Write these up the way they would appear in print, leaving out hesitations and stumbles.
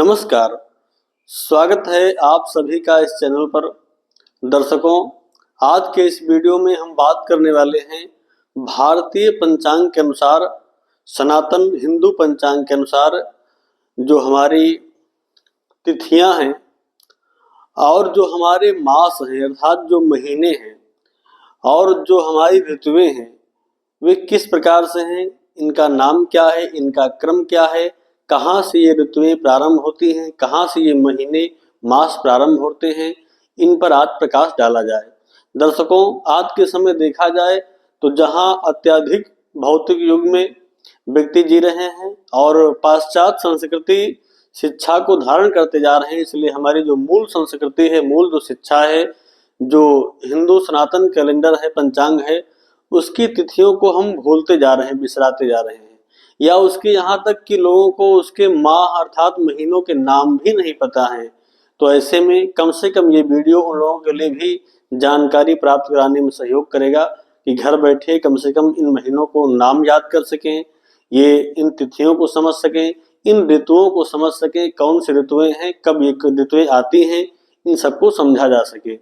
नमस्कार, स्वागत है आप सभी का इस चैनल पर। दर्शकों, आज के इस वीडियो में हम बात करने वाले हैं भारतीय पंचांग के अनुसार, सनातन हिंदू पंचांग के अनुसार जो हमारी तिथियां हैं और जो हमारे मास हैं अर्थात जो महीने हैं और जो हमारी ऋतुएं हैं वे किस प्रकार से हैं, इनका नाम क्या है, इनका क्रम क्या है, कहाँ से ये ऋतुएं प्रारंभ होती हैं, कहाँ से ये महीने मास प्रारंभ होते हैं, इन पर आज प्रकाश डाला जाए। दर्शकों, आज के समय देखा जाए तो जहाँ अत्यधिक भौतिक युग में व्यक्ति जी रहे हैं और पाश्चात्य संस्कृति शिक्षा को धारण करते जा रहे हैं, इसलिए हमारी जो मूल संस्कृति है, मूल जो शिक्षा है, जो हिंदू सनातन कैलेंडर है, पंचांग है, उसकी तिथियों को हम भूलते जा रहे हैं, बिसराते जा रहे हैं, या उसके यहाँ तक कि लोगों को उसके माह अर्थात महीनों के नाम भी नहीं पता है। तो ऐसे में कम से कम ये वीडियो उन लोगों के लिए भी जानकारी प्राप्त कराने में सहयोग करेगा कि घर बैठे कम से कम इन महीनों को नाम याद कर सकें, ये इन तिथियों को समझ सकें, इन ऋतुओं को समझ सकें, कौन सी ऋतुएं हैं, कब ये ऋतुएं आती हैं, इन सबको समझा जा सके।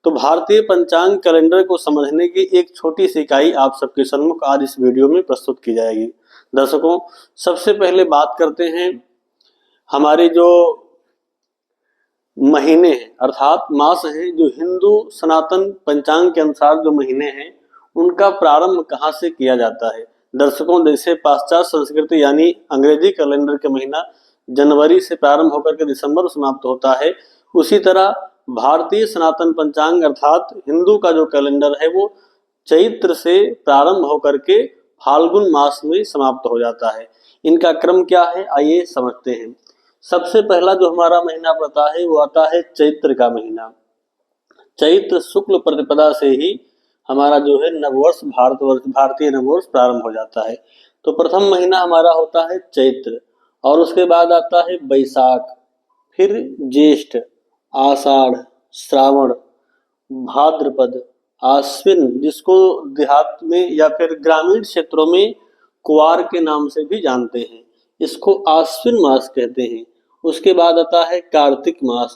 तो भारतीय पंचांग कैलेंडर को समझने की एक छोटी सी इकाई आप सबके सम्मुख आज इस वीडियो में प्रस्तुत की जाएगी। दर्शकों, सबसे पहले बात करते हैं हमारे जो महीने हैं अर्थात मास हैं, जो हिंदू सनातन पंचांग के अनुसार जो महीने हैं उनका प्रारंभ कहाँ से किया जाता है। दर्शकों, जैसे पाश्चात्य संस्कृति यानी अंग्रेजी कैलेंडर का महीना जनवरी से प्रारंभ होकर के दिसंबर समाप्त होता है, उसी तरह भारतीय सनातन पंचांग अर्थात हिंदू का जो कैलेंडर है वो चैत्र से प्रारंभ होकर के फाल्गुन मास में समाप्त हो जाता है। इनका क्रम क्या है, आइए समझते हैं। सबसे पहला जो हमारा महीना पड़ता है वो आता है चैत्र का महीना। चैत्र शुक्ल प्रतिपदा से ही हमारा जो है नववर्ष भारतीय नववर्ष प्रारंभ हो जाता है। तो प्रथम महीना हमारा होता है चैत्र और उसके बाद आता है बैसाख, फिर ज्येष्ठ, आषाढ़, श्रावण, भाद्रपद, आश्विन, जिसको देहात में या फिर ग्रामीण क्षेत्रों में कुवार के नाम से भी जानते हैं, इसको आश्विन मास कहते हैं। उसके बाद आता है कार्तिक मास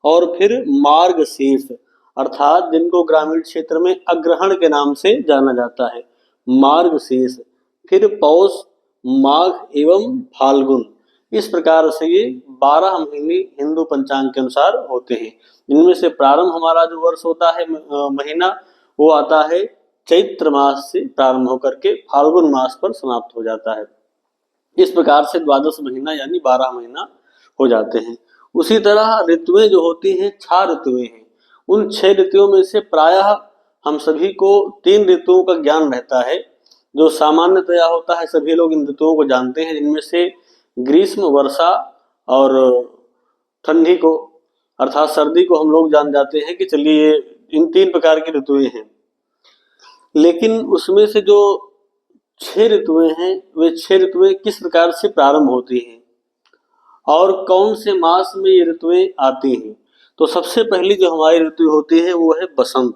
और फिर मार्गशीर्ष अर्थात जिनको ग्रामीण क्षेत्र में अग्रहण के नाम से जाना जाता है, मार्गशीर्ष, फिर पौष, माघ एवं फाल्गुन। इस प्रकार से ये 12 महीने हिंदू पंचांग के अनुसार होते हैं, जिनमें से प्रारंभ हमारा जो वर्ष होता है महीना वो आता है चैत्र मास से प्रारंभ होकर के फाल्गुन मास पर समाप्त हो जाता है। इस प्रकार से द्वादश महीना यानी 12 महीना हो जाते हैं। उसी तरह ऋतुएं जो होती हैं 6 ऋतुएं हैं। उन 6 ऋतुओं में से प्रायः हम सभी को 3 ऋतुओं का ज्ञान रहता है, जो सामान्यतया होता है, सभी लोग इन ऋतुओं को जानते हैं, जिनमें से ग्रीष्म, वर्षा और ठंडी को अर्थात सर्दी को हम लोग जान जाते हैं कि चलिए इन 3 प्रकार की ऋतुएं हैं। लेकिन उसमें से जो 6 ऋतुएं हैं वे 6 ऋतुएं किस प्रकार से प्रारंभ होती हैं और कौन से मास में ये ऋतुएं आती हैं। तो सबसे पहली जो हमारी ऋतु होती है वो है बसंत।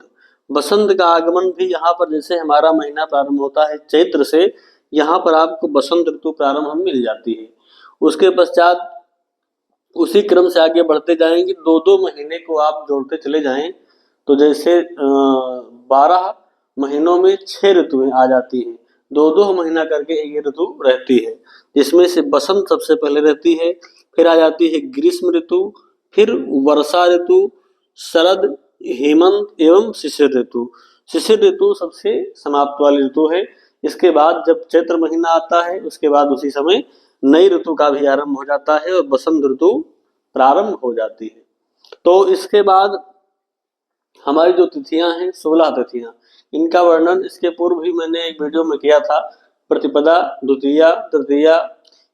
बसंत का आगमन भी यहाँ पर, जैसे हमारा महीना प्रारंभ होता है चैत्र से, यहाँ पर आपको बसंत ऋतु प्रारंभ मिल जाती है। उसके पश्चात उसी क्रम से आगे बढ़ते जाएंगे, 2-2 महीने को आप जोड़ते चले जाएं तो जैसे 12 महीनों में 6 ऋतुएं आ जाती हैं, 2-2 महीना करके ये ऋतु रहती है, जिसमें से बसंत सबसे पहले रहती है, फिर आ जाती है ग्रीष्म ऋतु, फिर वर्षा ऋतु, शरद, हेमंत एवं शिशिर ऋतु। शिशिर ऋतु सबसे समाप्त वाली ऋतु है। इसके बाद जब चैत्र महीना आता है उसके बाद उसी समय नई ऋतु का भी आरंभ हो जाता है और बसंत ऋतु प्रारंभ हो जाती है। तो इसके बाद हमारी जो तिथियां हैं 16 तिथियां, इनका वर्णन इसके पूर्व भी मैंने एक वीडियो में किया था। प्रतिपदा, द्वितीया, तृतीया,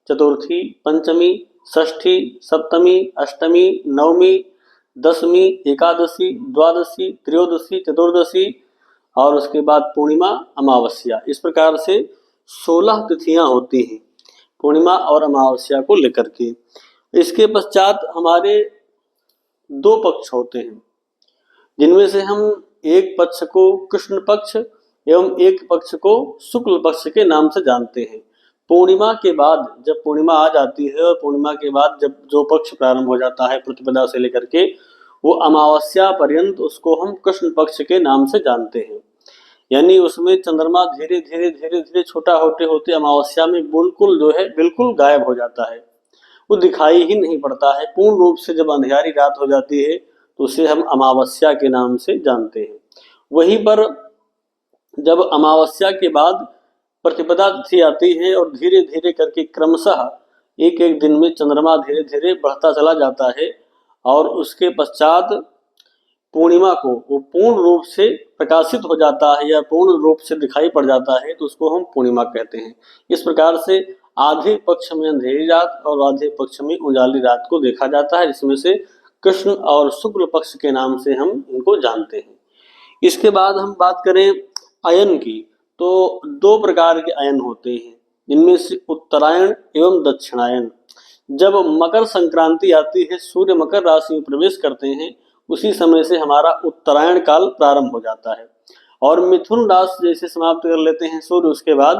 चतुर्थी, पंचमी, षष्ठी, सप्तमी, अष्टमी, नवमी, दशमी, एकादशी, द्वादशी, त्रयोदशी, चतुर्दशी और उसके बाद पूर्णिमा, अमावस्या। इस प्रकार से 16 तिथियां होती हैं पूर्णिमा और अमावस्या को लेकर के। इसके पश्चात हमारे 2 पक्ष होते हैं, जिनमें से हम एक पक्ष को कृष्ण पक्ष एवं एक पक्ष को शुक्ल पक्ष के नाम से जानते हैं। पूर्णिमा के बाद जब पूर्णिमा आ जाती है और पूर्णिमा के बाद जब जो पक्ष प्रारंभ हो जाता है प्रतिपदा से लेकर के वो अमावस्या पर्यंत उसको हम कृष्ण पक्ष के नाम से जानते हैं। यानी उसमें चंद्रमा धीरे धीरे धीरे धीरे छोटा होते होते अमावस्या में बिल्कुल जो है बिल्कुल गायब हो जाता है, वो दिखाई ही नहीं पड़ता है। पूर्ण रूप से जब अंधियारी रात हो जाती है तो उसे हम अमावस्या के नाम से जानते हैं। वहीं पर जब अमावस्या के बाद प्रतिपदा तिथि आती है और धीरे धीरे करके क्रमशः एक एक दिन में चंद्रमा धीरे धीरे बढ़ता चला जाता है और उसके पश्चात पूर्णिमा को वो पूर्ण रूप से प्रकाशित हो जाता है या पूर्ण रूप से दिखाई पड़ जाता है तो उसको हम पूर्णिमा कहते हैं। इस प्रकार से आधे पक्ष में अंधेरी रात और आधे पक्ष में उजाली रात को देखा जाता है, जिसमें से कृष्ण और शुक्ल पक्ष के नाम से हम इनको जानते हैं। इसके बाद हम बात करें अयन की, तो दो प्रकार के अयन होते हैं, जिनमें से उत्तरायण एवं दक्षिणायन। जब मकर संक्रांति आती है, सूर्य मकर राशि में प्रवेश करते हैं, उसी समय से हमारा उत्तरायण काल प्रारंभ हो जाता है और मिथुन राशि जैसे समाप्त कर लेते हैं सूर्य, उसके बाद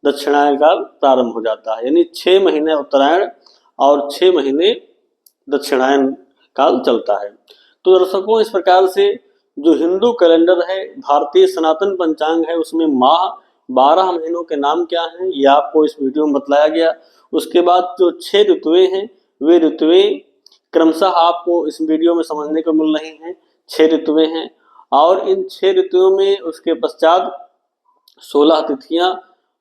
दक्षिणायन काल प्रारंभ हो जाता है। यानी 6 महीने उत्तरायण और 6 महीने दक्षिणायन काल चलता है। तो दर्शकों, इस प्रकार से जो हिंदू कैलेंडर है, भारतीय सनातन पंचांग है, उसमें माह 12 महीनों के नाम क्या हैं ये आपको इस वीडियो में बतलाया गया। उसके बाद जो 6 ऋतुएं हैं वे ऋतुएं क्रमशः आपको इस वीडियो में समझने को मिल रही हैं। 6 ऋतुएं हैं और इन 6 ऋतुओं में उसके पश्चात 16 तिथियां,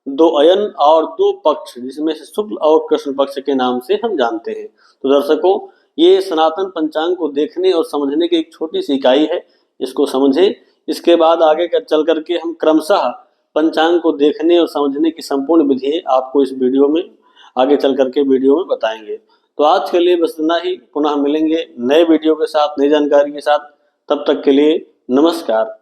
2 अयन और 2 पक्ष, जिसमें से शुक्ल और कृष्ण पक्ष के नाम से हम जानते हैं। तो दर्शकों, ये सनातन पंचांग को देखने और समझने की एक छोटी सी इकाई है, इसको समझें। इसके बाद आगे चल करके हम क्रमशः पंचांग को देखने और समझने की संपूर्ण विधि आपको इस वीडियो में आगे चल करके वीडियो में बताएंगे। तो आज के लिए बस इतना ही, पुनः मिलेंगे नए वीडियो के साथ, नई जानकारी के साथ। तब तक के लिए नमस्कार।